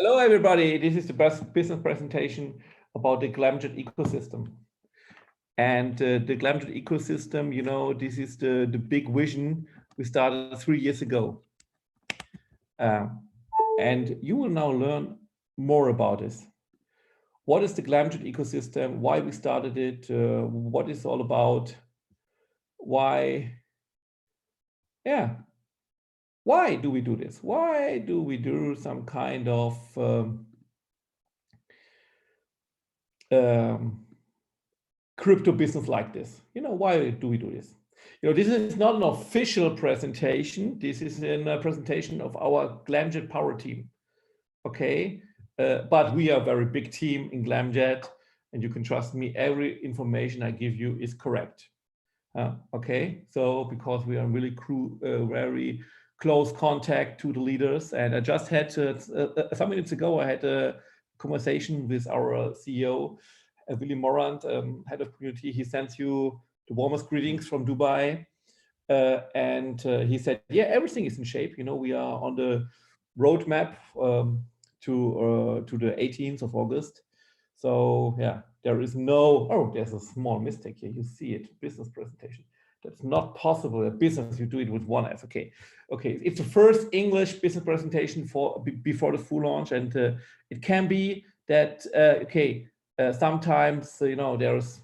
Hello, everybody. This is the best business presentation about the Glamjet ecosystem. And the Glamjet ecosystem, you know, this is the big vision we started 3 years ago. And you will now learn more about this. What is the Glamjet ecosystem? Why we started it? What it's all about? Why? Yeah. Why do we do this? Why do we do some kind of crypto business like this? You know, why do we do this? You know, this is not an official presentation. This is a presentation of our Glamjet power team. Okay, but we are a very big team in Glamjet, and you can trust me. Every information I give you is correct. Okay, so because we are really very close contact to the leaders, and I just had some minutes ago I had a conversation with our CEO. Willy Morant, head of community. He sends you the warmest greetings from Dubai. And he said, yeah, everything is in shape. You know, we are on the roadmap to the 18th of August. So yeah, there is no, there's a small mistake here. You see it, business presentation. That's not possible. A business, you do it with one F. Okay, it's the first English business presentation before the full launch. And it can be that, sometimes, you know, there's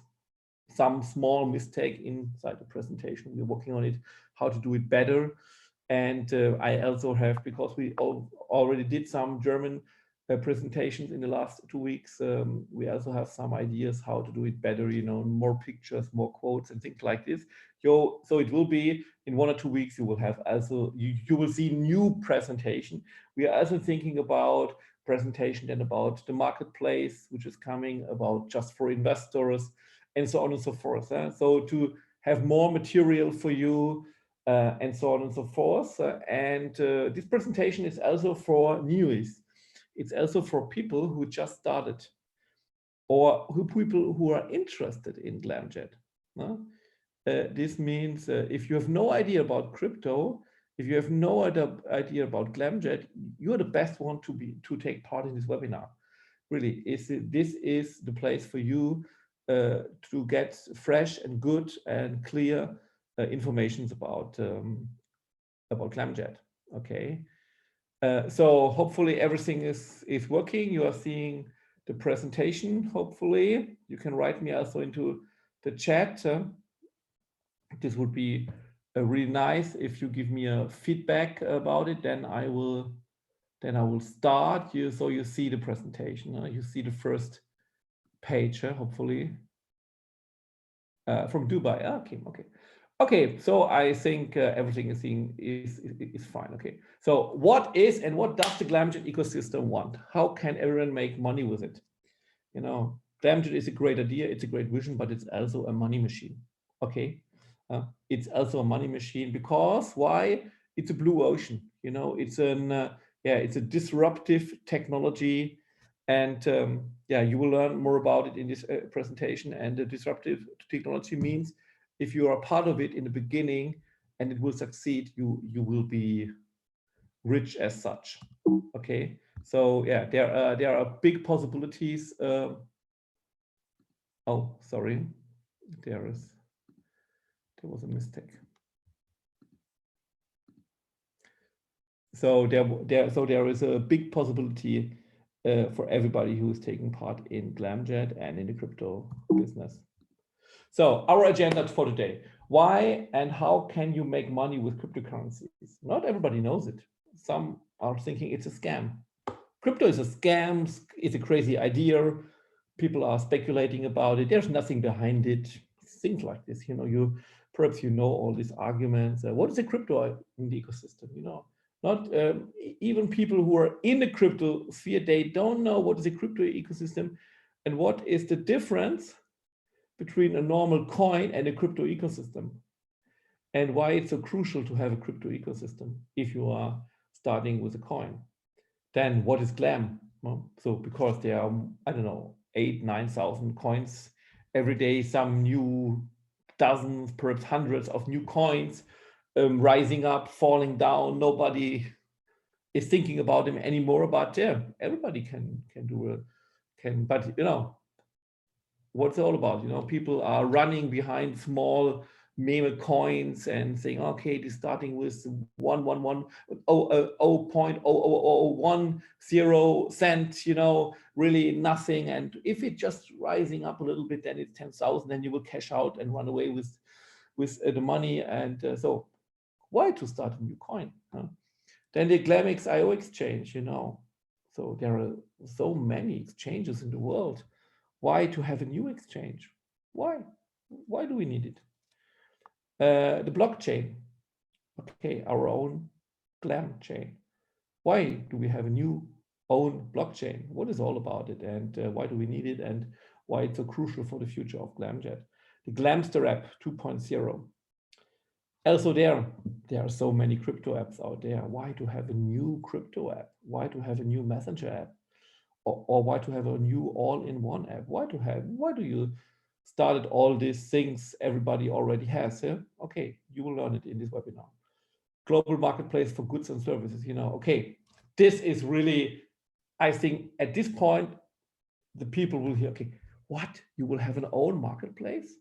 some small mistake inside the presentation. We're working on it, how to do it better. And I also have, because we already did some German presentations in the last 2 weeks, we also have some ideas how to do it better, you know, more pictures, more quotes and things like this. So it will be in 1 or 2 weeks, you will have also, you will see new presentation. We are also thinking about presentation and about the marketplace, which is coming, about just for investors, and so on and so forth. So to have more material for you, and so on and so forth. This presentation is also for newbies. It's also for people who just started, or people who are interested in Glamjet. This means if you have no idea about crypto, if you have no idea about Glamjet, you're the best one to take part in this webinar. Really, this is the place for you to get fresh and good and clear information about Glamjet. Okay, so hopefully everything is working. You are seeing the presentation. Hopefully, you can write me also into the chat. This would be really nice if you give me a feedback about it. Then I will start. So you see the presentation. You see the first page. Hopefully. From Dubai. Okay. So I think everything is fine. Okay. So what does the Glamjet ecosystem want? How can everyone make money with it? You know, Glamjet is a great idea. It's a great vision, but it's also a money machine. Okay. It's also a money machine because why? It's a blue ocean. You know, it's it's a disruptive technology. And you will learn more about it in this presentation. And the disruptive technology means if you are part of it in the beginning and it will succeed, you will be rich as such. Okay, so yeah, there are big possibilities. Oh, sorry, there was a mistake. So there is a big possibility for everybody who is taking part in Glamjet and in the crypto business. So our agenda for today: why and how can you make money with cryptocurrencies? Not everybody knows it. Some are thinking it's a scam. Crypto is a scam. It's a crazy idea. People are speculating about it. There's nothing behind it. Things like this. You know, perhaps you know all these arguments. What is a crypto in the ecosystem? You know. Not even people who are in the crypto sphere, they don't know what is a crypto ecosystem and what is the difference between a normal coin and a crypto ecosystem, and why it's so crucial to have a crypto ecosystem if you are starting with a coin. Then what is Glam? Well, so because there are, I don't know, 8,000-9,000 coins every day, some new dozens, perhaps hundreds of new coins rising up, falling down. Nobody is thinking about them anymore. But yeah, everybody can but what's it all about? People are running behind small meme coins and saying, okay, it is starting with 0.00010 cent, really nothing. And if it just rising up a little bit, then it's 10,000, then you will cash out and run away with the money. And so why to start a new coin? Then the Glam-X.io exchange, so there are so many exchanges in the world. Why to have a new exchange? Why do we need it? The blockchain, okay, our own GLAM-Chain. Why do we have a new own blockchain? What is all about it, and why do we need it, and why it's so crucial for the future of Glamjet? The Glamster app 2.0. Also there are so many crypto apps out there. Why to have a new crypto app? Why to have a new messenger app? Or why to have a new all-in-one app? Why do you started all these things everybody already has? Okay, you will learn it in this webinar. Global marketplace for goods and services. Okay, this is really, I think at this point, the people will hear, okay, what? You will have an own marketplace?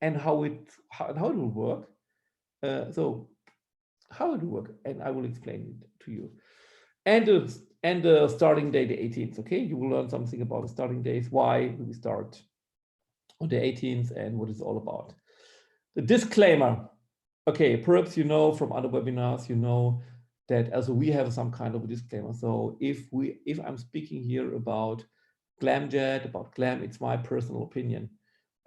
And how it will work? So how it will work? And I will explain it to you. And the starting day, the 18th, okay? You will learn something about the starting days, why we start on the 18th and what it's all about. The disclaimer, okay, perhaps from other webinars, that also we have some kind of a disclaimer. So if I'm speaking here about Glamjet, about Glam, it's my personal opinion.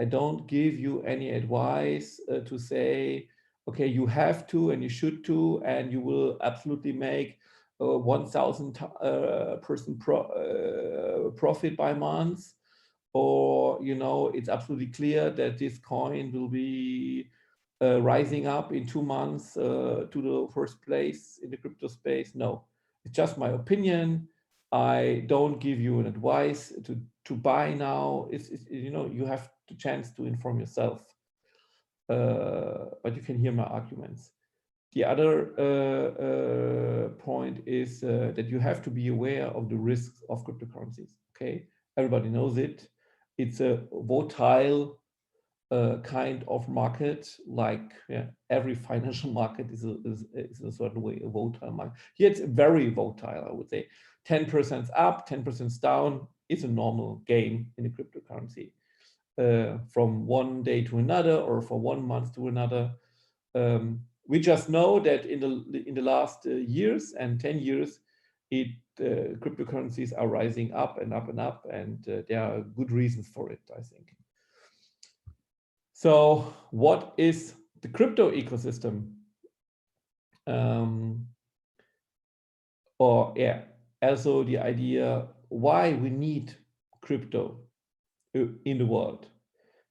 I don't give you any advice to say, okay, you have to and you should to, and you will absolutely make 1,000% profit by month, or it's absolutely clear that this coin will be rising up in 2 months to the first place in the crypto space. No, it's just my opinion. I don't give you an advice to buy now. It's you have the chance to inform yourself, but you can hear my arguments. The other point is that you have to be aware of the risks of cryptocurrencies. Okay, everybody knows it. It's a volatile kind of market, like every financial market is in a certain way a volatile market. Here it's very volatile, I would say. 10% up, 10% down is a normal game in a cryptocurrency. From one day to another, or from 1 month to another. We just know that in the last years and 10 years, cryptocurrencies are rising up and up and up, and there are good reasons for it, I think. So what is the crypto ecosystem? Also the idea why we need crypto in the world.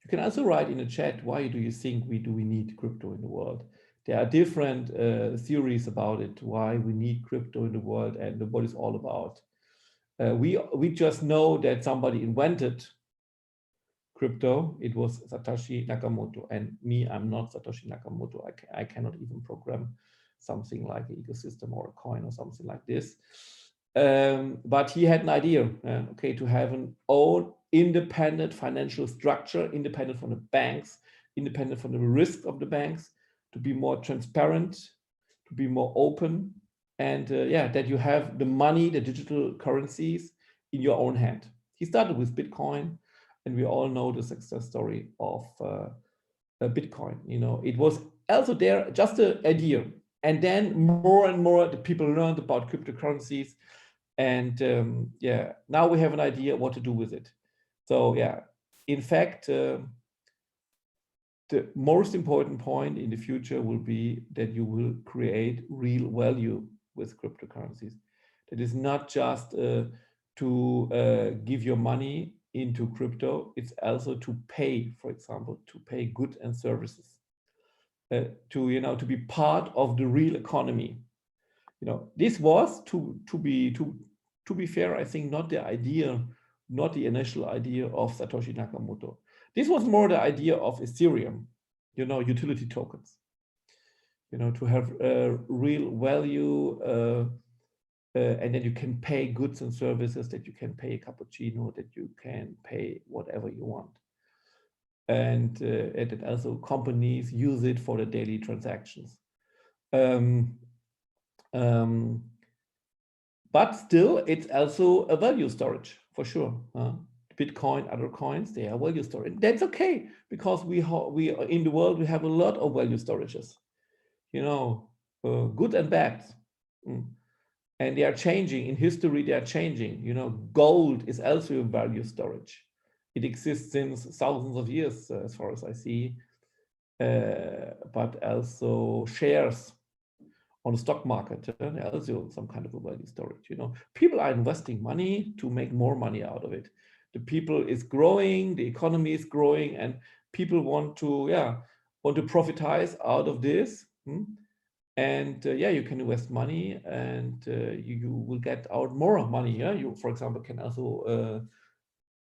You can also write in the chat, why do you think we need crypto in the world? There are different theories about it, why we need crypto in the world and what it's all about. We just know that somebody invented crypto. It was Satoshi Nakamoto, and me, I'm not Satoshi Nakamoto. I cannot even program something like an ecosystem or a coin or something like this. But he had an idea, okay, to have an own independent financial structure, independent from the banks, independent from the risk of the banks, to be more transparent, to be more open, and that you have the money, the digital currencies in your own hand. He started with Bitcoin, and we all know the success story of Bitcoin. It was also there just an idea, and then more and more the people learned about cryptocurrencies, and now we have an idea what to do with it. So in fact, the most important point in the future will be that you will create real value with cryptocurrencies. That is not just to give your money into crypto, it's also to pay, for example, to pay goods and services, to be part of the real economy. This was to be fair, I think not the initial idea of Satoshi Nakamoto. This was more the idea of Ethereum, utility tokens, to have real value and then you can pay goods and services, that you can pay a cappuccino, that you can pay whatever you want. And that also companies use it for the daily transactions. But still, it's also a value storage for sure. Bitcoin, other coins, they are value storage. That's okay, because we in the world, we have a lot of value storages, you know, good and bad. And they are changing. In history, they are changing. You know, gold is also a value storage. It exists since thousands of years, as far as I see, but also shares on the stock market, also some kind of a value storage. You know, people are investing money to make more money out of it. The people is growing, the economy is growing, and people want to profitize out of this. And you can invest money, and you will get out more money. You, for example, can also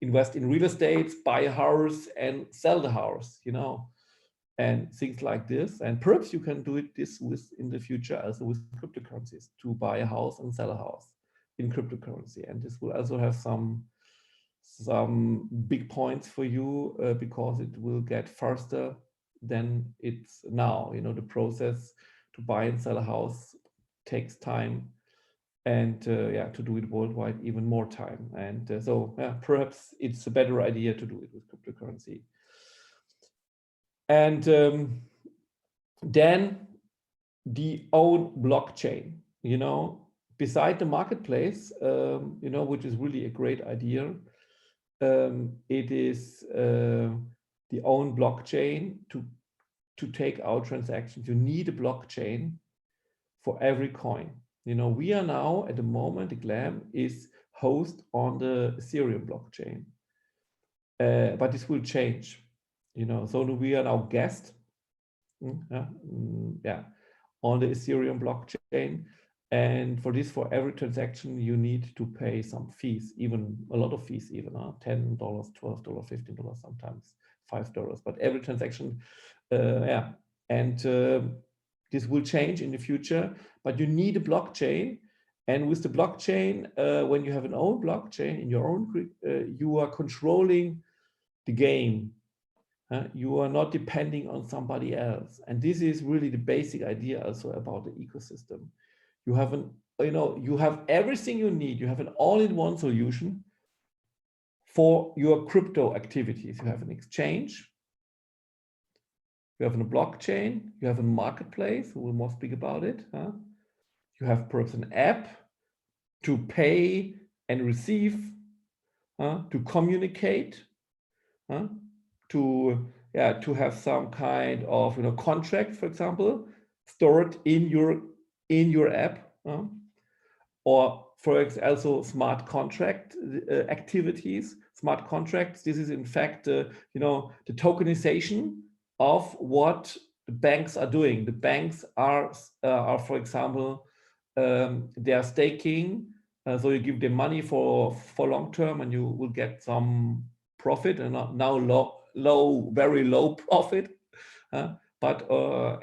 invest in real estate, buy a house and sell the house, you know, and things like this. And perhaps you can do it in the future also with cryptocurrencies, to buy a house and sell a house in cryptocurrency. And this will also have some big points for you, because it will get faster than it's now. You know, the process to buy and sell a house takes time, and to do it worldwide, even more time. And perhaps it's a better idea to do it with cryptocurrency. And then the own blockchain, you know, beside the marketplace, you know, which is really a great idea. It is the own blockchain to take out transactions. You need a blockchain for every coin. You know, we are now at the moment, the GLAM is host on the Ethereum blockchain, but this will change. You know, so we are now guest, on the Ethereum blockchain, and for this, for every transaction, you need to pay some fees, even a lot of fees, even $10, $12, $15, sometimes $5. But every transaction, this will change in the future. But you need a blockchain, and with the blockchain, when you have an own blockchain in your own, you are controlling the game. You are not depending on somebody else, and this is really the basic idea also about the ecosystem. You have you have everything you need. You have an all-in-one solution for your crypto activities. You have an exchange, you have a blockchain, you have a marketplace. We will more speak about it. You have perhaps an app to pay and receive, to communicate, to have some kind of contract, for example, stored in your app, or for example, also smart contract activities. Smart contracts. This is in fact, the tokenization of what the banks are doing. The banks are for example, they are staking. So you give them money for long term, and you will get some profit, and now very low profit. But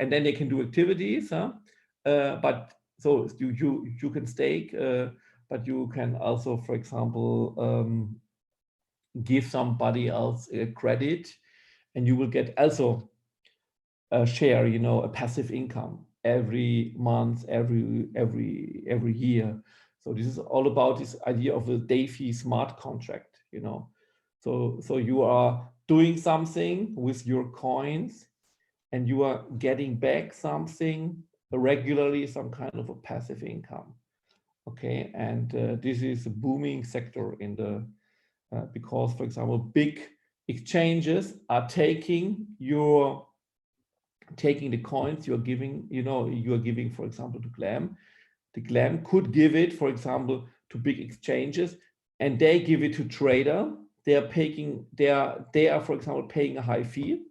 and then they can do activities. But so you can stake, but you can also, for example, give somebody else a credit, and you will get also a share, a passive income every month, every year. So this is all about this idea of a DeFi smart contract, So you are doing something with your coins, and you are getting back something regularly, some kind of a passive income. Okay, and this is a booming sector in the because, for example, big exchanges are taking the coins you're giving, you are giving, for example, to GLAM. The GLAM could give it, for example, to big exchanges, and they give it to trader. They are, for example, paying a high fee,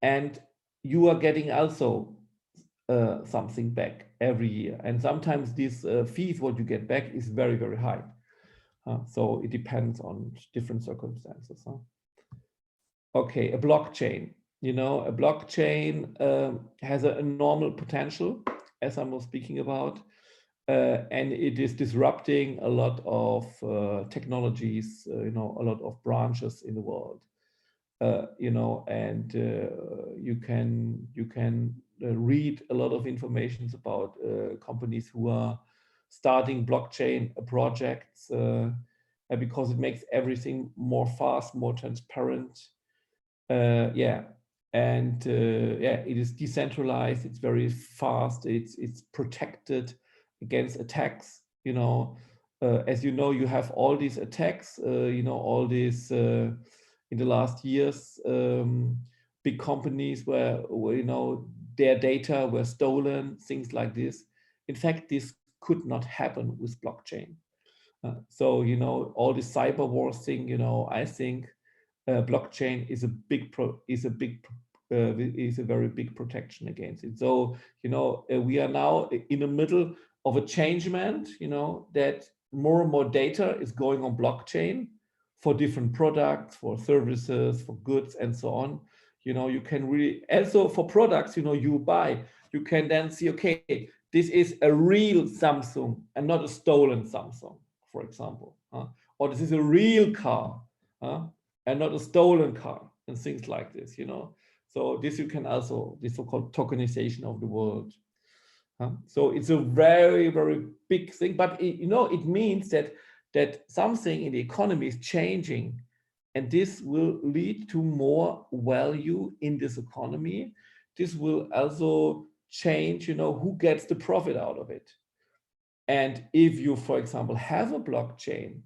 and you are getting also something back every year. And sometimes these fees, what you get back, is very, very high. So it depends on different circumstances. Okay, a blockchain. A blockchain has a normal potential, as I was speaking about. and it is disrupting a lot of technologies, a lot of branches in the world, and you can read a lot of information about companies who are starting blockchain projects, because it makes everything more fast, more transparent. And it is decentralized, it's very fast, it's protected against attacks. As you know, you have all these attacks, all these in the last years, big companies where their data were stolen, things like this. In fact, this could not happen with blockchain. So all this cyber war thing, I think blockchain is a very big protection against it. So we are now in the middle of a changement, that more and more data is going on blockchain for different products, for services, for goods, and so on. You can really, also for products, you buy, you can then see, okay, this is a real Samsung and not a stolen Samsung, for example, or this is a real car, and not a stolen car, and things like this, So this you can also, this so-called tokenization of the world. So it's a very, very big thing, but it means that something in the economy is changing, and this will lead to more value in this economy. This will also change, who gets the profit out of it. And if you, for example, have a blockchain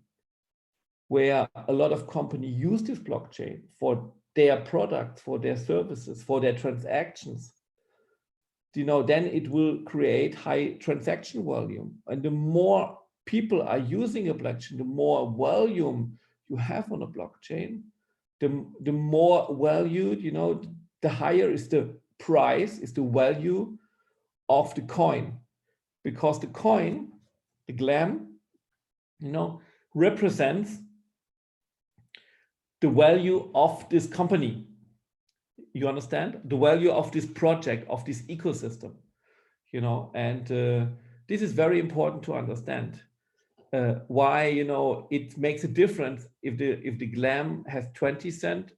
where a lot of companies use this blockchain for their products, for their services, for their transactions, then it will create high transaction volume. And the more people are using a blockchain, the more volume you have on a blockchain, the more valued, the higher is the price, is the value of the coin. Because the coin, the GLAM, represents the value of this company. You understand? The value of this project, of this ecosystem, and this is very important to understand. Why, it makes a difference if the GLAM has 20 cents,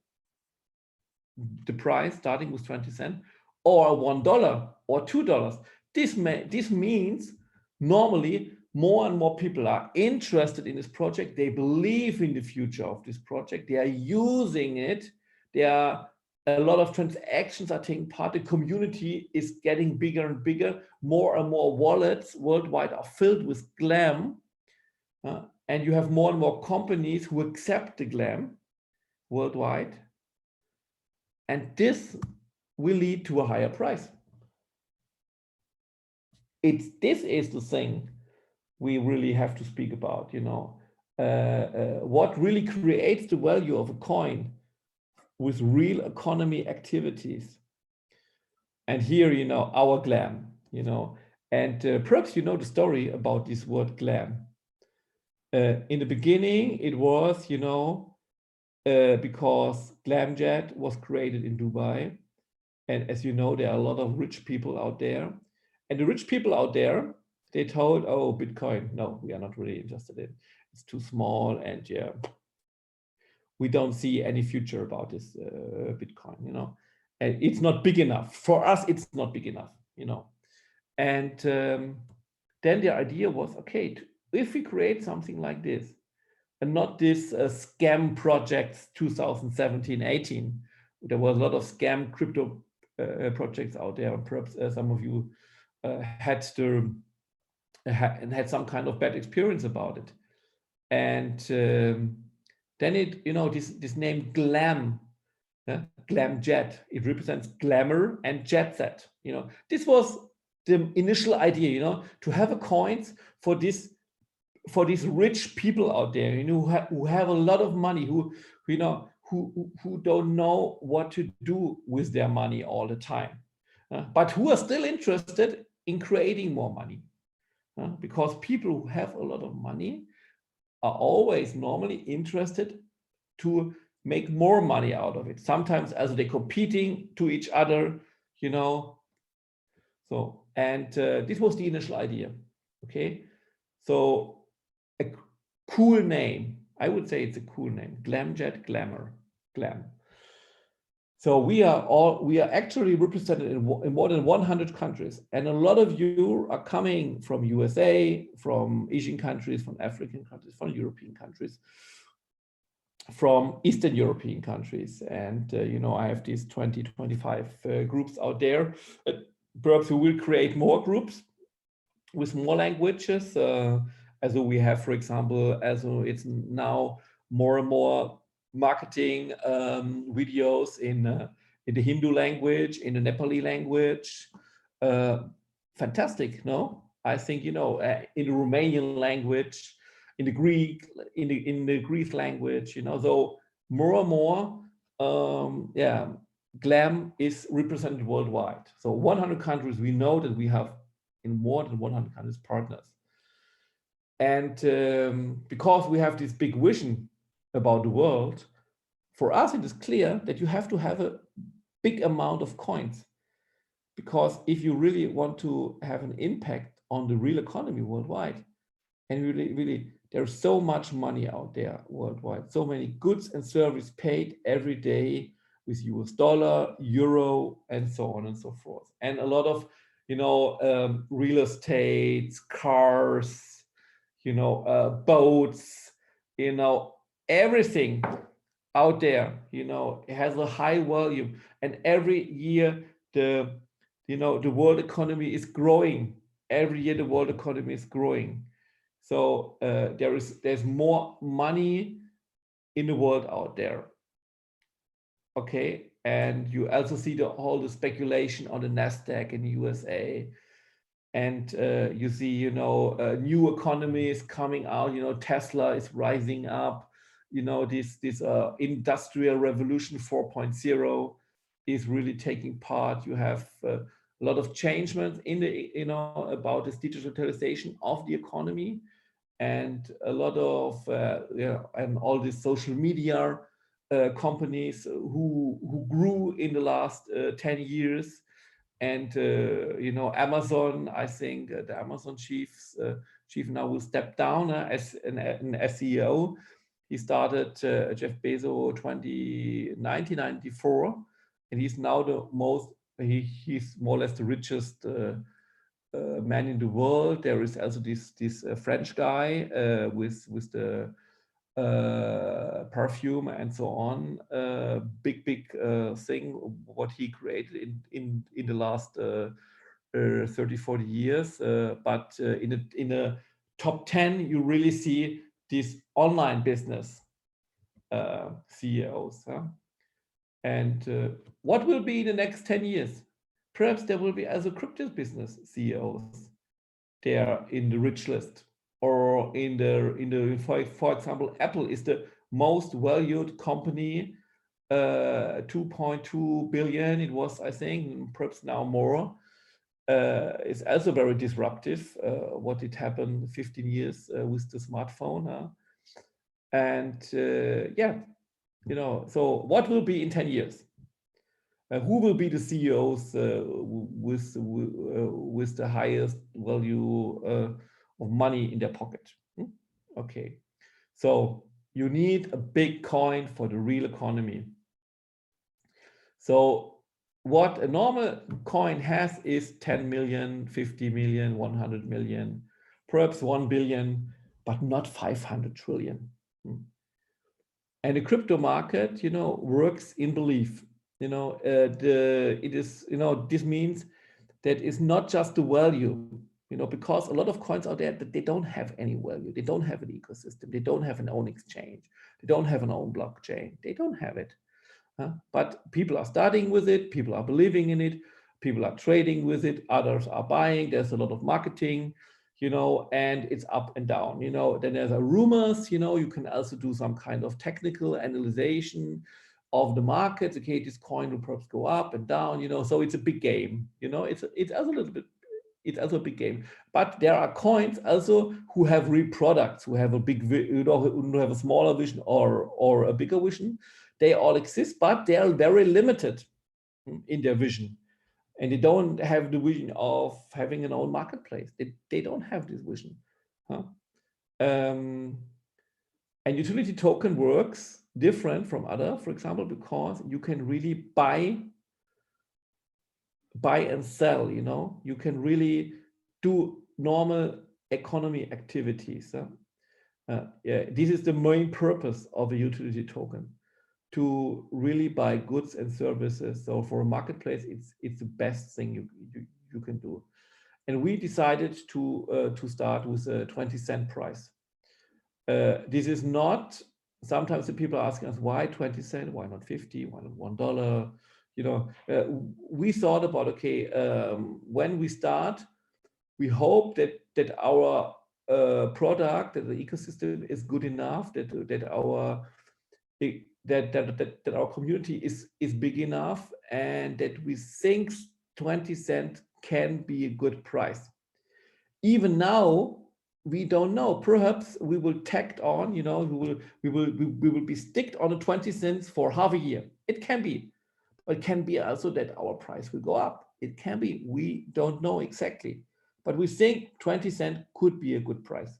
the price starting with 20 cents, or $1 or $2. This means normally more and more people are interested in this project. They believe in the future of this project. They are using it. There are a lot of transactions are taking part. The community is getting bigger and bigger. More and more wallets worldwide are filled with GLAM. And you have more and more companies who accept the GLAM worldwide. And this will lead to a higher price. This is the thing we really have to speak about, what really creates the value of a coin with real economy activities. And here, our GLAM, and perhaps you know the story about this word GLAM. In the beginning, it was, because Glamjet was created in Dubai. And as you know, there are a lot of rich people out there. And the rich people out there, they told, oh, Bitcoin, no, we are not really interested in. It's too small, and we don't see any future about this Bitcoin, and it's not big enough. For us, it's not big enough, And then the idea was, okay, if we create something like this, and not this scam projects 2017, 18, there was a lot of scam crypto projects out there. Perhaps some of you had some kind of bad experience about it. And then it, this name GLAM, Glamjet, it represents glamour and jet set. This was the initial idea, to have a coins for these rich people out there, who have a lot of money, who don't know what to do with their money all the time, but who are still interested in creating more money, because people who have a lot of money are always normally interested to make more money out of it. Sometimes as they're competing to each other, So, and this was the initial idea. Okay, so a cool name. I would say it's a cool name. Glamjet, glamour, glam. So we are actually represented in more than 100 countries, and a lot of you are coming from USA, from Asian countries, from African countries, from European countries, from Eastern European countries. And I have these 20, 25 groups out there. Perhaps we will create more groups with more languages. As we have, for example, as it's now more and more marketing videos in the Hindu language, in the Nepali language. Fantastic, no? I think in the Romanian language, in the Greek, in the Greek language, though more and more, GLAM is represented worldwide. So 100 countries, we know that we have in more than 100 countries partners. And because we have this big vision about the world, for us it is clear that you have to have a big amount of coins. Because if you really want to have an impact on the real economy worldwide, and really there's so much money out there worldwide, so many goods and services paid every day with US dollar, euro, and so on and so forth. And a lot of, real estate, cars, boats, everything out there, it has a high value. And every year the world economy is growing. Every year the world economy is growing. So there's more money in the world out there. Okay, and you also see all the speculation on the Nasdaq in the USA, and you see new economies coming out. Tesla is rising up. This industrial revolution 4.0 is really taking part. You have a lot of changements in the about this digitalization of the economy, and a lot of and all these social media companies who grew in the last 10 years. And Amazon, I think the Amazon chief now will step down as CEO. He started Jeff Bezos 1994, and he's now he's more or less the richest man in the world. There is also this French guy with the perfume and so on, big thing what he created in the last 30-40 years, but in a top 10 you really see these online business CEOs, and what will be the next 10 years? Perhaps there will be also crypto business CEOs there in the rich list. Or in the for example, Apple is the most valued company, 2.2 billion it was, I think, perhaps now more. It's also very disruptive what did happen 15 years with the smartphone. And so what will be in 10 years? Who will be the CEOs with the highest value of money in their pocket? Okay, so you need a big coin for the real economy. So what a normal coin has is 10 million, 50 million, 100 million, perhaps 1 billion, but not 500 trillion. And the crypto market, works in belief. This means that it's not just the value, because a lot of coins out there, that they don't have any value. They don't have an ecosystem. They don't have an own exchange. They don't have an own blockchain. They don't have it. But people are starting with it. People are believing in it. People are trading with it. Others are buying. There's a lot of marketing, and it's up and down. Then there's rumors. You can also do some kind of technical analysis of the market. Okay, this coin will perhaps go up and down. So it's a big game. It's also a little bit. It's also a big game. But there are coins also who have real products, who have a big, who have a smaller vision or a bigger vision. They all exist, but they are very limited in their vision. and they don't have the vision of having an own marketplace. They don't have this vision. Huh? And utility token works different from other, for example, because you can really buy and sell, you can really do normal economy activities. Yeah, this is the main purpose of a utility token, to really buy goods and services. So for a marketplace, it's the best thing you can do. And we decided to start with a 20-cent price. This is not, sometimes the people are asking us, why 20 cents, why not 50, why not $1? We thought about, okay, when we start, we hope that our product, that the ecosystem is good enough, that our community is big enough, and that we think 20 cents can be a good price. Even now, we don't know. Perhaps we will tacked on, we will be sticked on the 20 cents for half a year. It can be, but it can be also that our price will go up. It can be, we don't know exactly, but we think 20 cents could be a good price,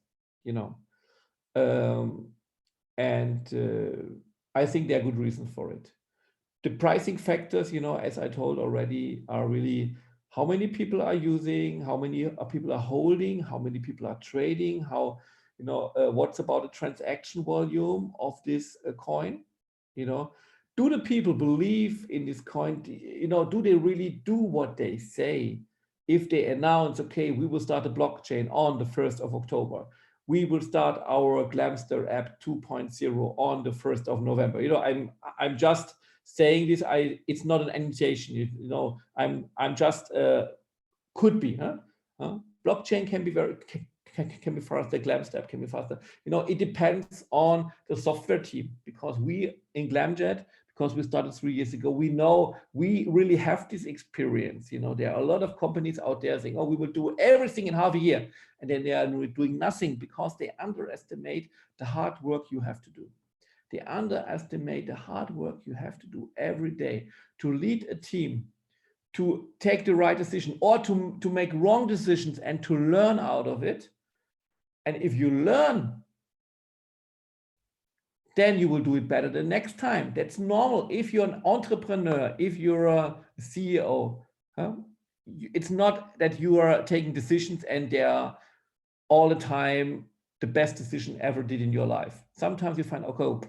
I think there are good reasons for it. The pricing factors, as I told already, are really how many people are using, how many people are holding, how many people are trading, what's about the transaction volume of this coin, do the people believe in this coin, do they really do what they say? If they announce, okay, we will start a blockchain on the 1st of October, we will start our Glamster app 2.0 on the 1st of November. I'm just saying this. It's not an initiation. I'm just could be. Blockchain can be can be faster. Glamster app can be faster. It depends on the software team, because we in Glamjet, because we started 3 years ago, we know we really have this experience. There are a lot of companies out there saying, oh, we will do everything in half a year, and then they are doing nothing because they underestimate the hard work you have to do. They underestimate the hard work you have to do every day to lead a team, to take the right decision, or to make wrong decisions and to learn out of it. And if you learn, then you will do it better the next time. That's normal. If you're an entrepreneur, if you're a CEO, it's not that you are taking decisions and they are all the time the best decision ever did in your life. Sometimes you find, okay,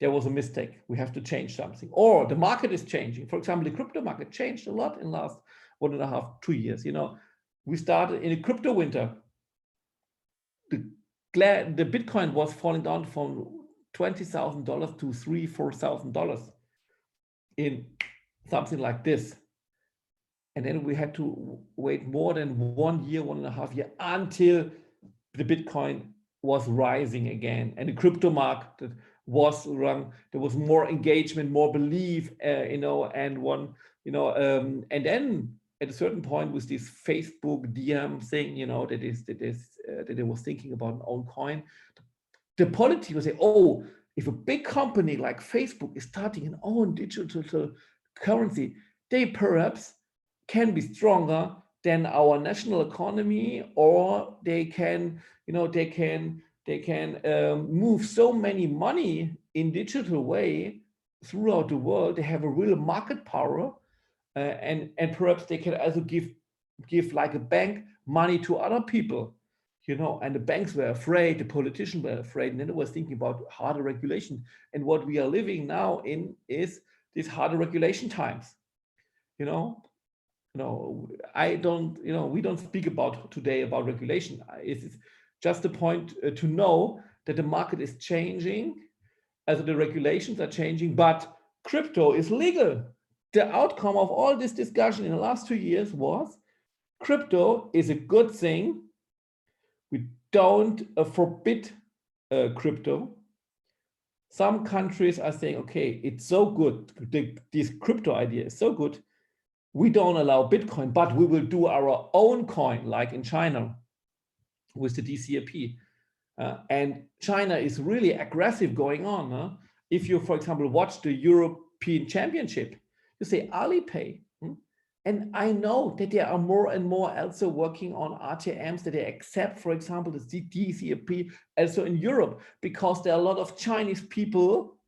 there was a mistake. We have to change something. Or the market is changing. For example, the crypto market changed a lot in the last 1.5, 2 years. We started in a crypto winter. The Bitcoin was falling down from $20,000 to $3,000, $4,000 in something like this. And then we had to wait more than 1 year, 1.5 years until the Bitcoin was rising again. And the crypto market was run, there was more engagement, more belief, and then at a certain point with this Facebook DM thing, that they was thinking about an own coin, the politics would say, oh, if a big company like Facebook is starting an own digital currency, they perhaps can be stronger than our national economy, or they can move so many money in digital way throughout the world. They have a real market power, and perhaps they can also give like a bank money to other people, and the banks were afraid, the politicians were afraid, and then it was thinking about harder regulation. And what we are living now in is these harder regulation times. I don't, we don't speak about today about regulation. It's just the point to know that the market is changing, as the regulations are changing, but crypto is legal. The outcome of all this discussion in the last 2 years was crypto is a good thing. We don't forbid crypto. Some countries are saying, okay, it's so good, this crypto idea is so good, we don't allow Bitcoin, but we will do our own coin, like in China with the DCAP. And China is really aggressive going on. If you, for example, watch the European Championship, you say Alipay. And I know that there are more and more also working on RTMs that they accept, for example, the DCAP also in Europe, because there are a lot of Chinese people,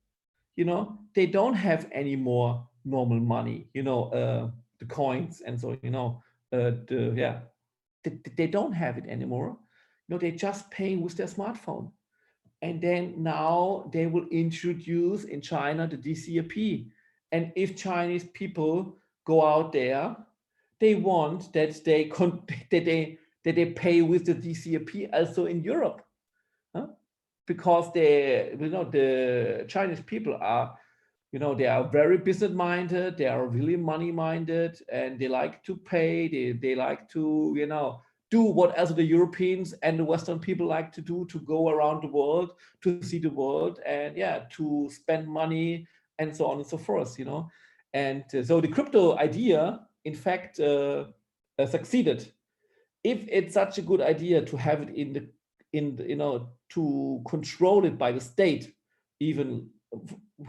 they don't have any more normal money, the coins and so, they don't have it anymore. They just pay with their smartphone. And then now they will introduce in China the DCAP. And if Chinese people go out there, they want that they pay with the DCAP also in Europe, huh? Because the Chinese people are, they are very business minded, they are really money minded, and they like to pay, they like to, do what else the Europeans and the Western people like to do, to go around the world, to see the world, and to spend money and so on and so forth, And so the crypto idea, in fact, succeeded. If it's such a good idea to have it to control it by the state, even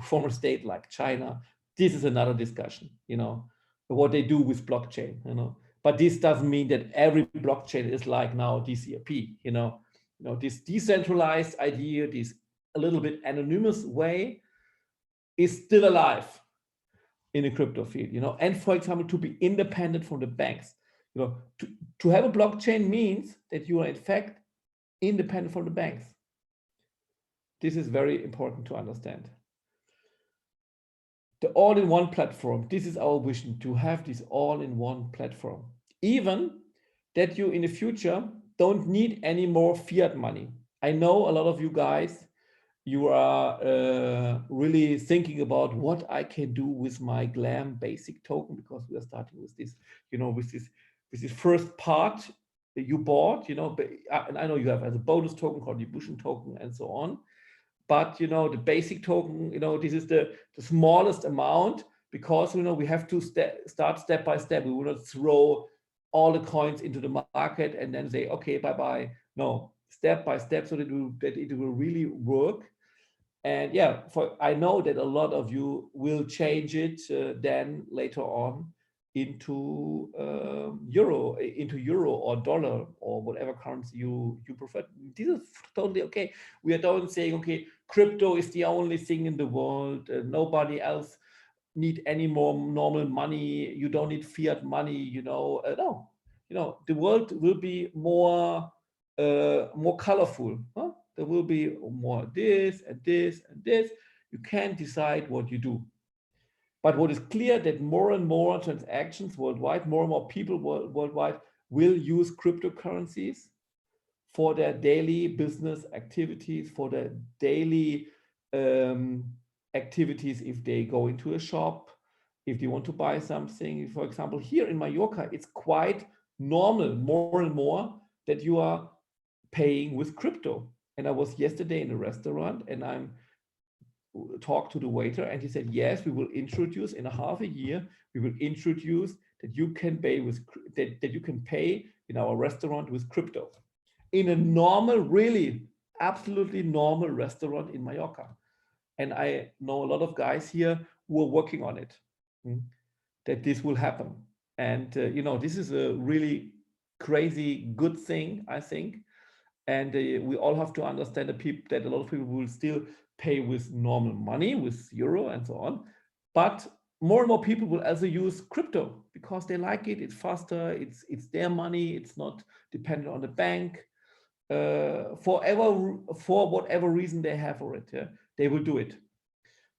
from a state like China, this is another discussion, what they do with blockchain, But this doesn't mean that every blockchain is like now DCAP, this decentralized idea, this a little bit anonymous way is still alive in the crypto field, and for example, to be independent from the banks, to have a blockchain means that you are in fact independent from the banks. This is very important to understand. The all-in-one platform, this is our vision, to have this all-in-one platform. Even that you in the future don't need any more fiat money. I know a lot of you guys, you are really thinking about what I can do with my GLAM basic token, because we are starting with this, with this first part that you bought, and I know you have as a bonus token, contribution token, and so on. But the basic token, this is the smallest amount, because we have to start step by step. We will not throw all the coins into the market and then say, okay, bye-bye. No, step by step, so that it will really work. And I know that a lot of you will change it then later on into euro or dollar or whatever currency you prefer. This is totally okay. We are not saying, okay, crypto is the only thing in the world. Nobody else need any more normal money. You don't need fiat money. No. The world will be more colorful. Huh? There will be more this and this and this. You can't decide what you do. But what is clear, that more and more transactions worldwide, more and more people worldwide will use cryptocurrencies for their daily business activities, for their daily activities. If they go into a shop, if they want to buy something, for example, here in Mallorca, it's quite normal, more and more, that you are paying with crypto. And I was yesterday in a restaurant, and I'm talked to the waiter, and he said, yes, we will introduce in a half a year, we will introduce that you can pay with that you can pay in our restaurant with crypto, in a normal, really absolutely normal restaurant in Mallorca. And I know a lot of guys here who are working on it, that this will happen. And this is a really crazy good thing, I think. And we all have to understand that a lot of people will still pay with normal money, with euro and so on. But more and more people will also use crypto because they like it. It's faster. It's their money. It's not dependent on the bank. For whatever reason they have for it, they will do it.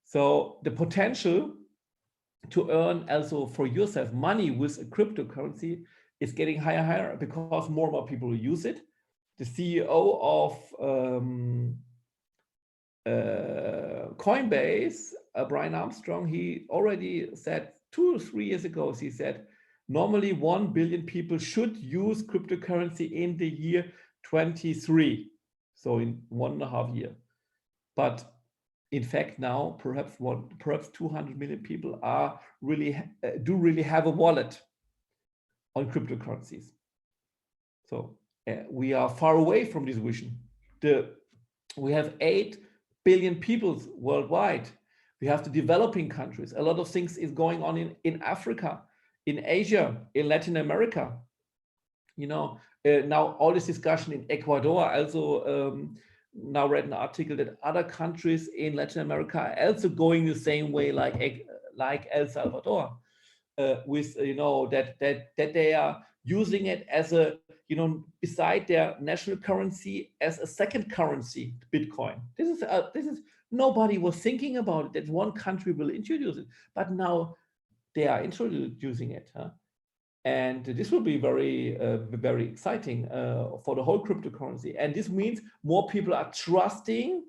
So the potential to earn also for yourself money with a cryptocurrency is getting higher and higher, because more and more people will use it. The CEO of Coinbase, Brian Armstrong, he already said 2 or 3 years ago, he said, normally 1 billion people should use cryptocurrency in the year 23. So in 1.5 years. But in fact, now perhaps 200 million people are really have a wallet on cryptocurrencies. So we are far away from this vision. We have 8 billion people worldwide. We have the developing countries. A lot of things is going on in Africa, in Asia, in Latin America, now all this discussion in Ecuador. I also now read an article that other countries in Latin America are also going the same way, like El Salvador, with that they are using it as a beside their national currency as a second currency, Bitcoin. This is nobody was thinking about it, that one country will introduce it, but now they are introducing it. And this will be very exciting for the whole cryptocurrency. And this means more people are trusting,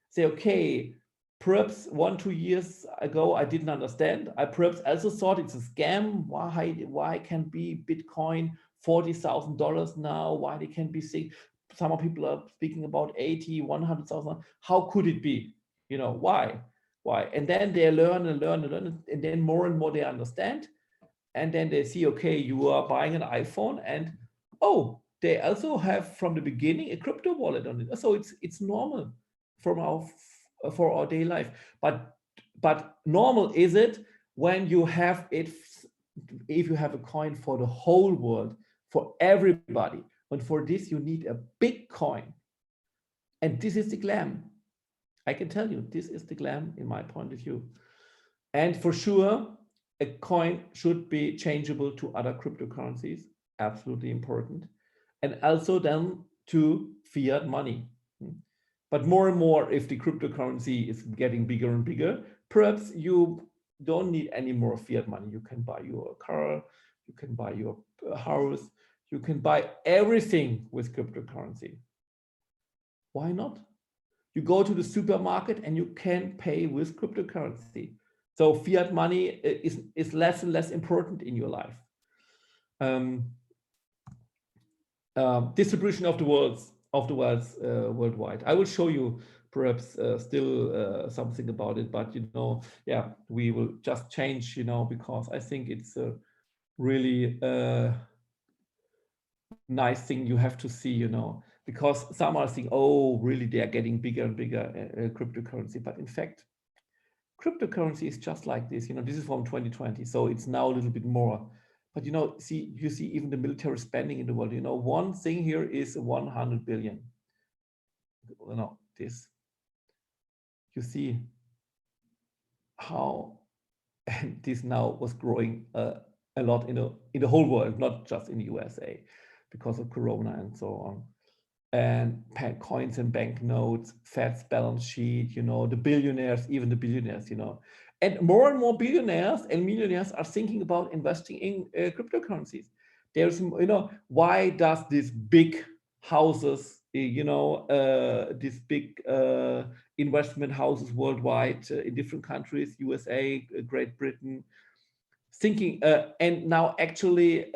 say, okay, perhaps 1-2 years ago, I didn't understand. I perhaps also thought it's a scam. Why can be Bitcoin $40,000 now? Why they can be some people are speaking about 80, 100,000. How could it be? Why? And then they learn, and then more and more they understand. And then they see, okay, you are buying an iPhone, and they also have from the beginning a crypto wallet on it. So it's normal for our daily life. But normal is it when you have it, if you have a coin for the whole world, for everybody. And for this, you need a big coin. And this is the GLAM. I can tell you, this is the GLAM in my point of view. And for sure, a coin should be changeable to other cryptocurrencies, absolutely important. And also then to fiat money. But more and more, if the cryptocurrency is getting bigger and bigger, perhaps you don't need any more fiat money. You can buy your car, you can buy your house, you can buy everything with cryptocurrency. Why not? You go to the supermarket and you can pay with cryptocurrency. So fiat money is less and less important in your life. Distribution of the wealth worldwide. I will show you perhaps still something about it, but we will just change, because I think it's a really nice thing you have to see, because some are thinking, oh, really, they are getting bigger and bigger cryptocurrency, but in fact, cryptocurrency is just like this. This is from 2020, so it's now a little bit more. But you see even the military spending in the world. One thing here is 100 billion. This. You see how this now was growing a lot in the whole world, not just in the USA, because of Corona and so on. And coins and banknotes, Fed's balance sheet, the billionaires, even the billionaires, and more billionaires and millionaires are thinking about investing in cryptocurrencies. There's, why does these big houses, these big investment houses worldwide in different countries, USA, Great Britain, thinking and now actually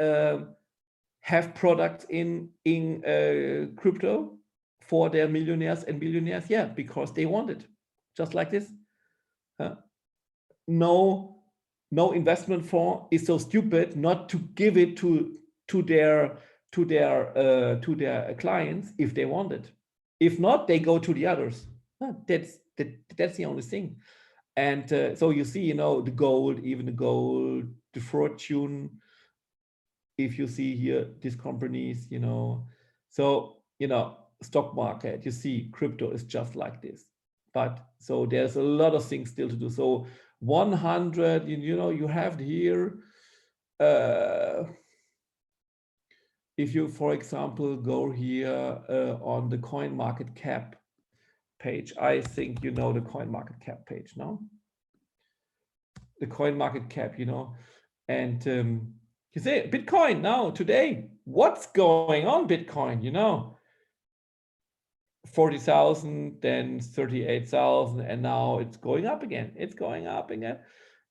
have products in crypto for their millionaires and billionaires? Yeah, because they want it, just like this. No investment firm is so stupid not to give it to their clients if they want it. If not, they go to the others. That's the only thing. And so you see, the gold, the fortune. If you see here these companies, so stock market, you see crypto is just like this. But so there's a lot of things still to do. So 100, you have here, if you, for example, go here on the coin market cap page, I think the coin market cap page now. The coin market cap, and you say Bitcoin now today, what's going on Bitcoin, 40,000, then 38,000, and now it's going up again.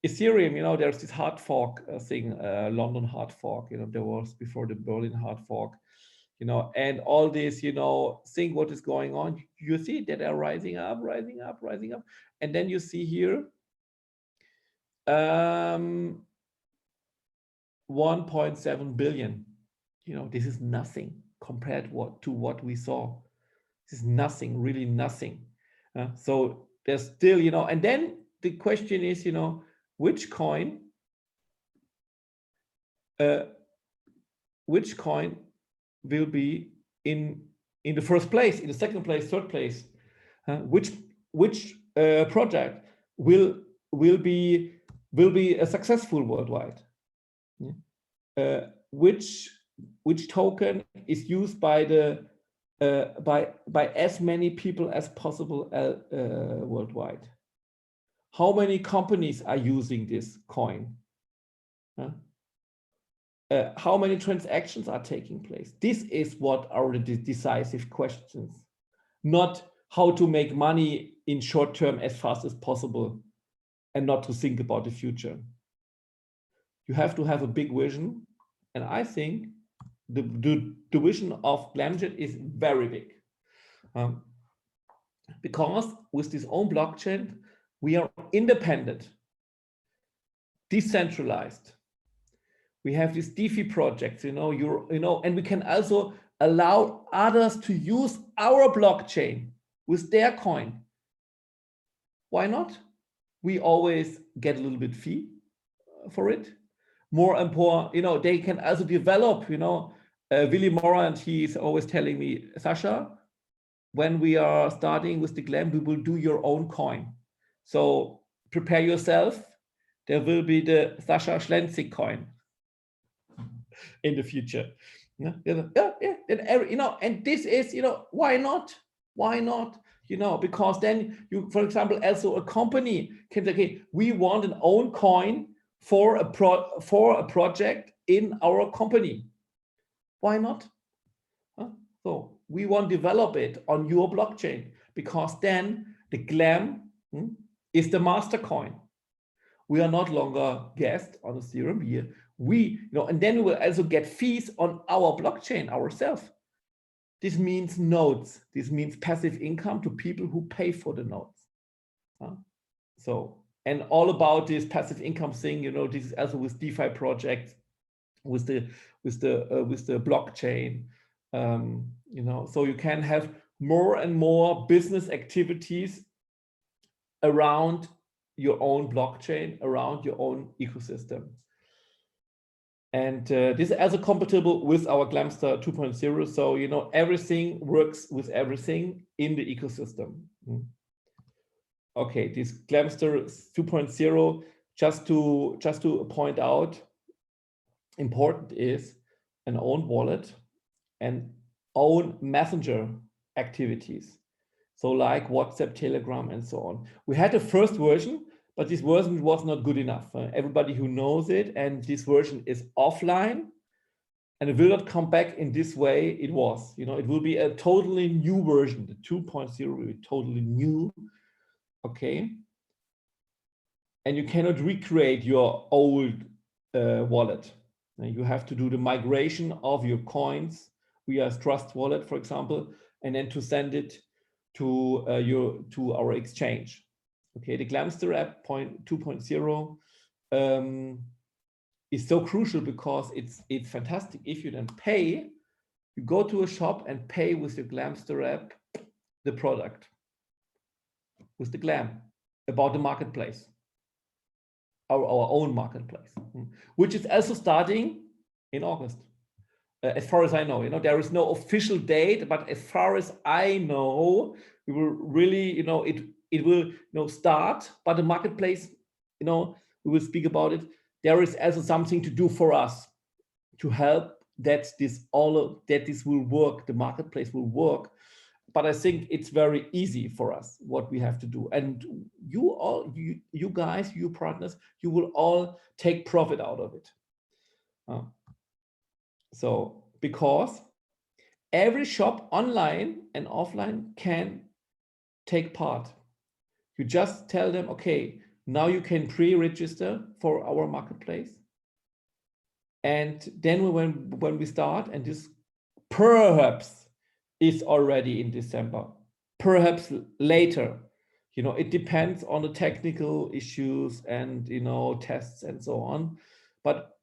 Ethereum, there's this hard fork thing, London hard fork, there was before the Berlin hard fork, and all this, think what is going on. You see that they're rising up. And then you see here, 1.7 billion. This is nothing compared to what we saw. This is nothing, really nothing. So there's still, and then the question is, which coin which coin will be in the first place, in the second place, third place, which project will be a successful worldwide, which token is used by the by as many people as possible worldwide. How many companies are using this coin? How many transactions are taking place? This is what are the decisive questions, not how to make money in short term as fast as possible and not to think about the future. You have to have a big vision, and I think the vision of Glamjet is very big, because with this own blockchain, we are independent, decentralized. We have these DeFi projects, and we can also allow others to use our blockchain with their coin. Why not? We always get a little bit fee for it. More and more, they can also develop, Willy Morant, he's always telling me, Sasha, when we are starting with the Glam, we will do your own coin. So prepare yourself. There will be the Sasha Schlenzig coin in the future. And this is, why not? Why not? Because then you, for example, also a company can say, okay, we want an own coin for a project in our company. Why not? So we want to develop it on your blockchain, because then the Glam is the master coin. We are not longer guest on Ethereum here. And then we will also get fees on our blockchain ourselves. This means nodes. This means passive income to people who pay for the nodes. And all about this passive income thing, this is also with DeFi projects, with the blockchain, so you can have more and more business activities around your own blockchain, around your own ecosystem. And this is also compatible with our Glamster 2.0. So, everything works with everything in the ecosystem. Okay, this Glamster 2.0, just to point out, important is an own wallet and own messenger activities. So like WhatsApp, Telegram, and so on. We had a first version, but this version was not good enough. Everybody who knows it, and this version is offline, and it will not come back in this way it was. It will be a totally new version. The 2.0 will be totally new. Okay. And you cannot recreate your old wallet. You have to do the migration of your coins via Trust Wallet, for example, and then to send it to our exchange. Okay, the Glamster app 2.0 is so crucial because it's fantastic. If you then pay, you go to a shop and pay with your Glamster app the product with the Glam about the marketplace, our own marketplace, which is also starting in August. As far as I know, there is no official date, but as far as I know, we will really, it will, start. But the marketplace, we will speak about it. There is also something to do for us to help that this will work. The marketplace will work. But I think it's very easy for us what we have to do, and you guys, you partners, you will all take profit out of it. So because every shop online and offline can take part. You just tell them, okay, now you can pre-register for our marketplace. And then when we start, and this perhaps is already in December, perhaps later, it depends on the technical issues and, tests and so on, but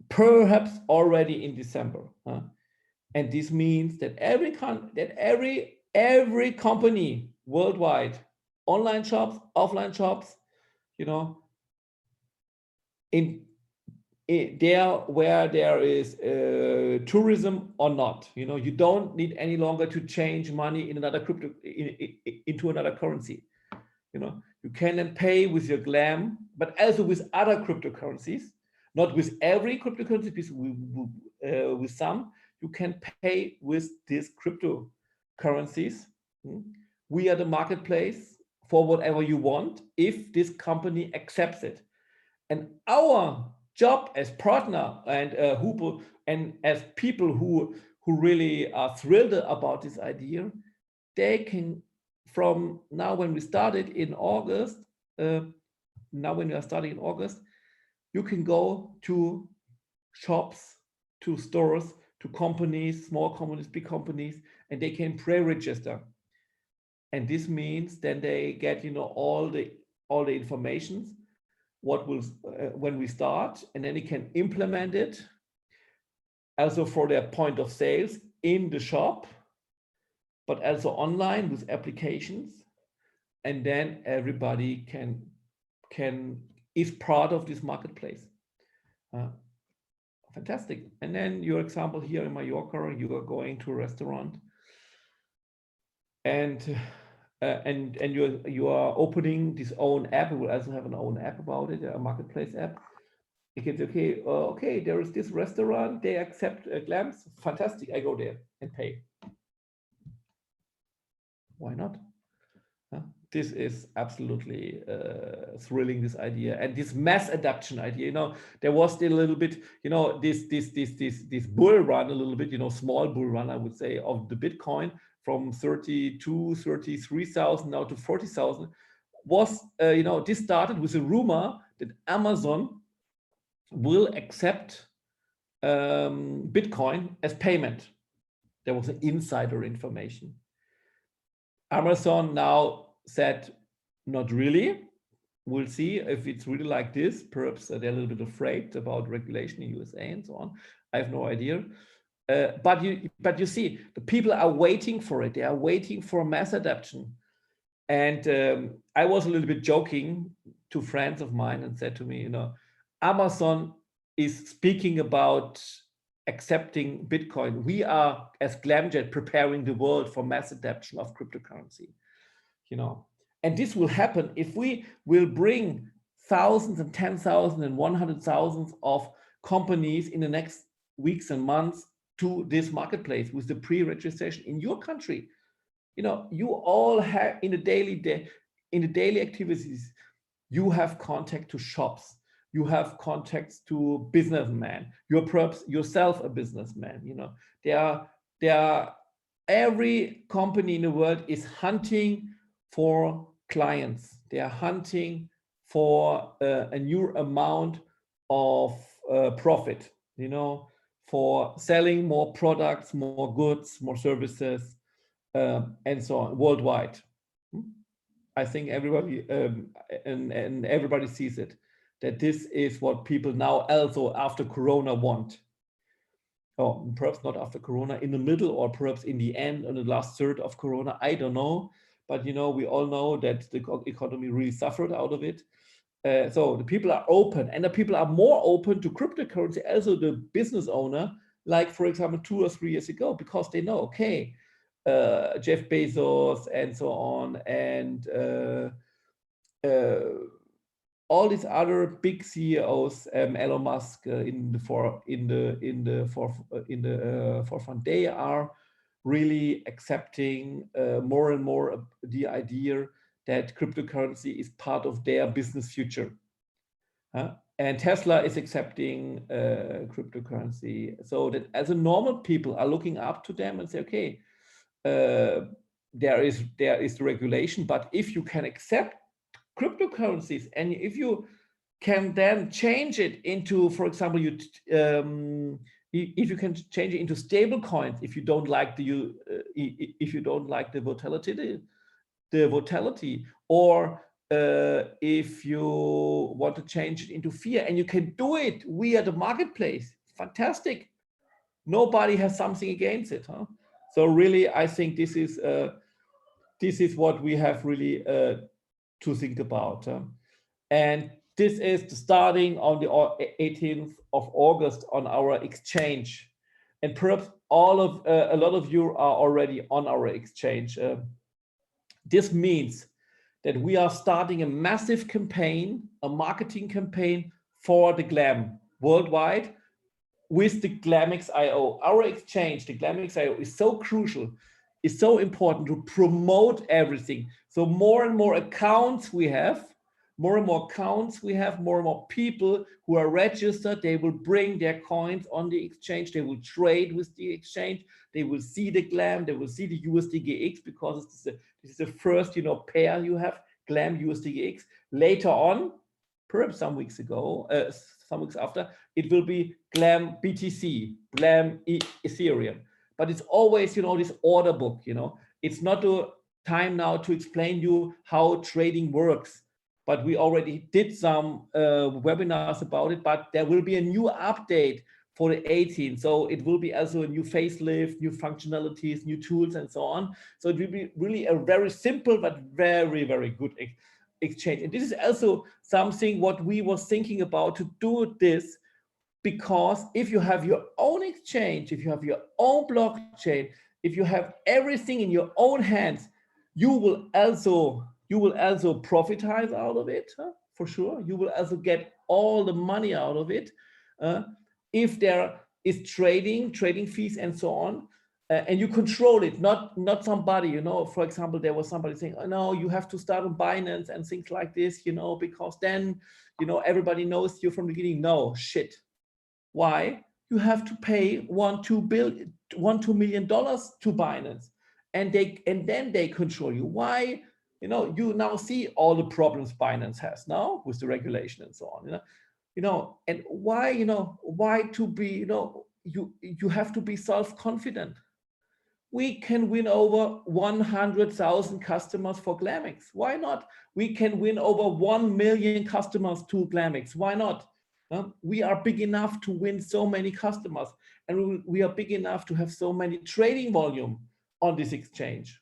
perhaps already in December. And this means that every company worldwide, online shops, offline shops, there where there is tourism or not. You don't need any longer to change money in another crypto into another currency. You can then pay with your GLAM, but also with other cryptocurrencies. Not with every cryptocurrency, with some. You can pay with these cryptocurrencies. We are the marketplace for whatever you want if this company accepts it. And our job as partner and as people who really are thrilled about this idea, they can, from now when we started in August, you can go to shops, to stores, to companies, small companies, big companies, and they can pre-register. And this means then they get all the informations what will when we start, and then they can implement it also for their point of sales in the shop, but also online with applications, and then everybody can is part of this marketplace. Fantastic. And then your example here in Mallorca, you are going to a restaurant, and you are opening this own app. We will also have an own app about it, a marketplace app. You can say, okay, there is this restaurant, they accept GLAMs. Fantastic, I go there and pay. Why not? This is absolutely thrilling, this idea, and this mass adoption idea. There was still a little bit, this bull run a little bit, small bull run, I would say, of the Bitcoin from 33,000 now to 40,000. Was this started with a rumor that Amazon will accept Bitcoin as payment. There was an insider information. Amazon now said, not really. We'll see if it's really like this. Perhaps they're a little bit afraid about regulation in USA and so on. I have no idea. But you see, the people are waiting for it. They are waiting for mass adoption. And I was a little bit joking to friends of mine and said to me, Amazon is speaking about accepting Bitcoin. We are, as Glamjet, preparing the world for mass adoption of cryptocurrency. And this will happen if we will bring thousands and 10,000 and 100,000 of companies in the next weeks and months to this marketplace with the pre-registration in your country. You all have in the daily activities, you have contact to shops, you have contacts to businessmen. You're perhaps yourself a businessman. Every company in the world is hunting for clients. They are hunting for a new amount of profit, for selling more products, more goods, more services, and so on worldwide. I think everybody and everybody sees it, that this is what people now also after Corona want. Or perhaps not after Corona, in the middle, or perhaps in the end, in the last third of Corona, I don't know. But we all know that the economy really suffered out of it. So the people are open, and the people are more open to cryptocurrency, also the business owner, like for example 2 or 3 years ago, because they know, okay, Jeff Bezos and so on, and all these other big CEOs, Elon Musk in the forefront, they are really accepting more and more the idea that cryptocurrency is part of their business future. And Tesla is accepting cryptocurrency, so that as a normal people are looking up to them and say, okay, there is the regulation, but if you can accept cryptocurrencies, and if you can then change it into, for example, if you can change it into stable coins, if you don't like the volatility, or if you want to change it into fiat, and you can do it via the marketplace, fantastic. Nobody has something against it, huh? So really, I think this is what we have really to think about. And this is the starting on the 18th of August on our exchange. And perhaps a lot of you are already on our exchange. This means that we are starting a massive campaign, a marketing campaign for the GLAM worldwide with the Glamx.io. Our exchange, the Glamx.io, is so crucial, is so important to promote everything. So more and more accounts we have, more and more people who are registered, they will bring their coins on the exchange, they will trade with the exchange, they will see the GLAM, they will see the USDGX, because this is the first, pair you have, GLAM USDGX. Later on, perhaps some weeks after, it will be GLAM BTC, GLAM Ethereum. But it's always, this order book, it's not the time now to explain you how trading works. But we already did some webinars about it, but there will be a new update for the 18th. So it will be also a new facelift, new functionalities, new tools, and so on. So it will be really a very simple, but very, very good exchange. And this is also something what we was thinking about to do this, because if you have your own exchange, if you have your own blockchain, if you have everything in your own hands, you will also profitize out of it, for sure. You will also get all the money out of it. If there is trading fees and so on, and you control it, not somebody, for example, there was somebody saying, oh, no, you have to start on Binance and things like this, because then, everybody knows you from the beginning. No, shit. Why? You have to pay $2 million to Binance, and then they control you. Why? You now see all the problems Binance has now with the regulation and so on. And why to be? You have to be self-confident. We can win over 100,000 customers for Glamx. Why not? We can win over 1 million customers to Glamx. Why not? We are big enough to win so many customers, and we are big enough to have so many trading volume on this exchange.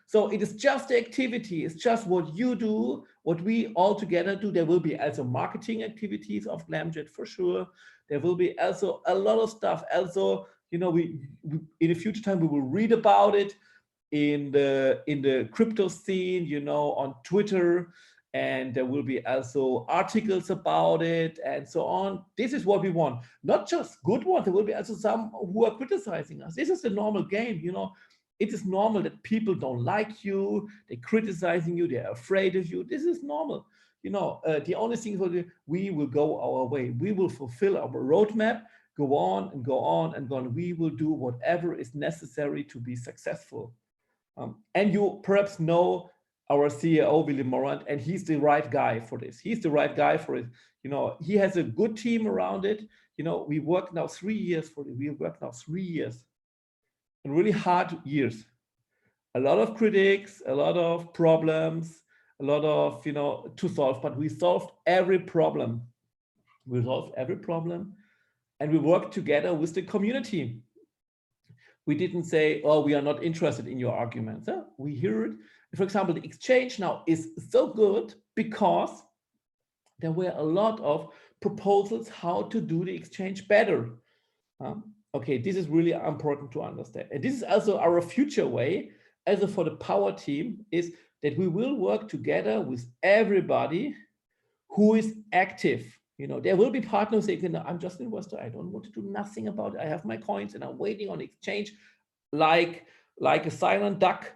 So it is just the activity. It's just what you do, what we all together do. There will be also marketing activities of Glamjet for sure. There will be also a lot of stuff. Also, we in a future time we will read about it in the crypto scene, on Twitter. And there will be also articles about it and so on. This is what we want. Not just good ones. There will be also some who are criticizing us. This is the normal game, It is normal that people don't like you. They're criticizing you. They're afraid of you. This is normal. The only thing we will go our way. We will fulfill our roadmap, go on and go on and go on. We will do whatever is necessary to be successful. And you perhaps know our CEO, William Morant, and he's the right guy for this. He's the right guy for it. He has a good team around it. We work now 3 years for it. We work now 3 years, and really hard years. A lot of critics, a lot of problems, a lot of, to solve, but we solved every problem. We solved every problem, and we worked together with the community. We didn't say, oh, we are not interested in your arguments. We hear it. For example, the exchange now is so good because there were a lot of proposals how to do the exchange better. Okay, this is really important to understand. And this is also our future way, also for the power team, is that we will work together with everybody who is active. There will be partners saying, I'm just an investor. I don't want to do nothing about it. I have my coins and I'm waiting on exchange like a silent duck.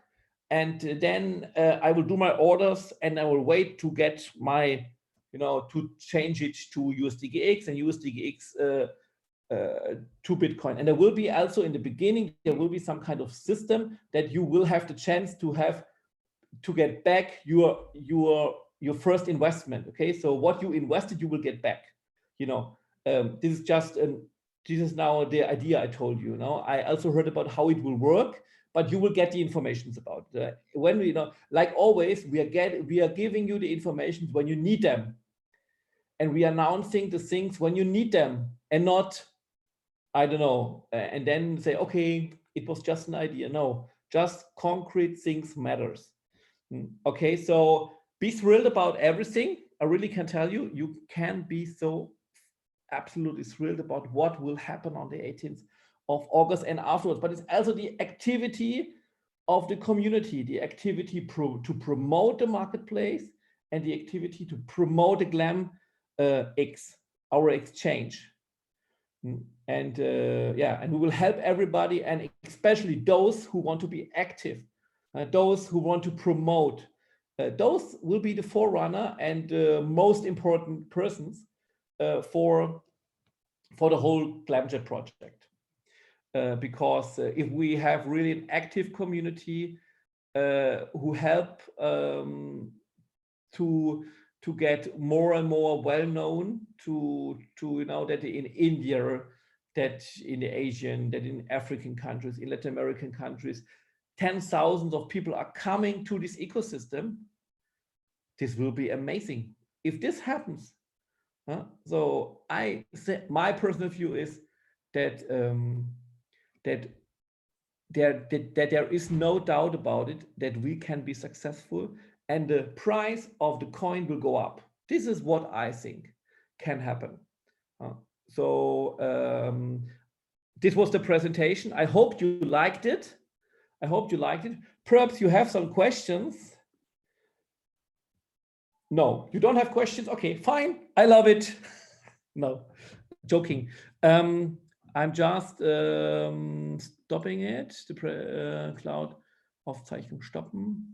And then I will do my orders and I will wait to get my, to change it to USDGX and USDGX to Bitcoin. And there will be also in the beginning, there will be some kind of system that you will have the chance to get back your first investment. Okay, so what you invested, you will get back. This is now the idea I told you. I also heard about how it will work, but you will get the information about it. When like always, we are giving you the information when you need them, and we are announcing the things when you need them, and not, I don't know, and then say, okay, it was just an idea. No, just concrete things matters. Okay, so be thrilled about everything. I really can tell you, you can be so absolutely thrilled about what will happen on the 18th of August and afterwards. But it's also the activity of the community, the activity to promote the marketplace, and the activity to promote the GLAM-X, our exchange. And yeah, and we will help everybody, and especially those who want to be active, those who want to promote. Those will be the forerunner and most important persons for the whole Glamjet project. Because if we have really an active community who help to get more and more well known, to you know, that in India, that in the Asian, that in African countries, in Latin American countries, 10,000 of people are coming to this ecosystem. This will be amazing if this happens. So I say, my personal view is that that there is no doubt about it, that we can be successful and the price of the coin will go up. This is what I think can happen. This was the presentation. I hope you liked it. I hope you liked it. Perhaps you have some questions. No, you don't have questions? Okay, fine. I love it. No, joking. I'm just stopping it. The Cloud Aufzeichnung stoppen.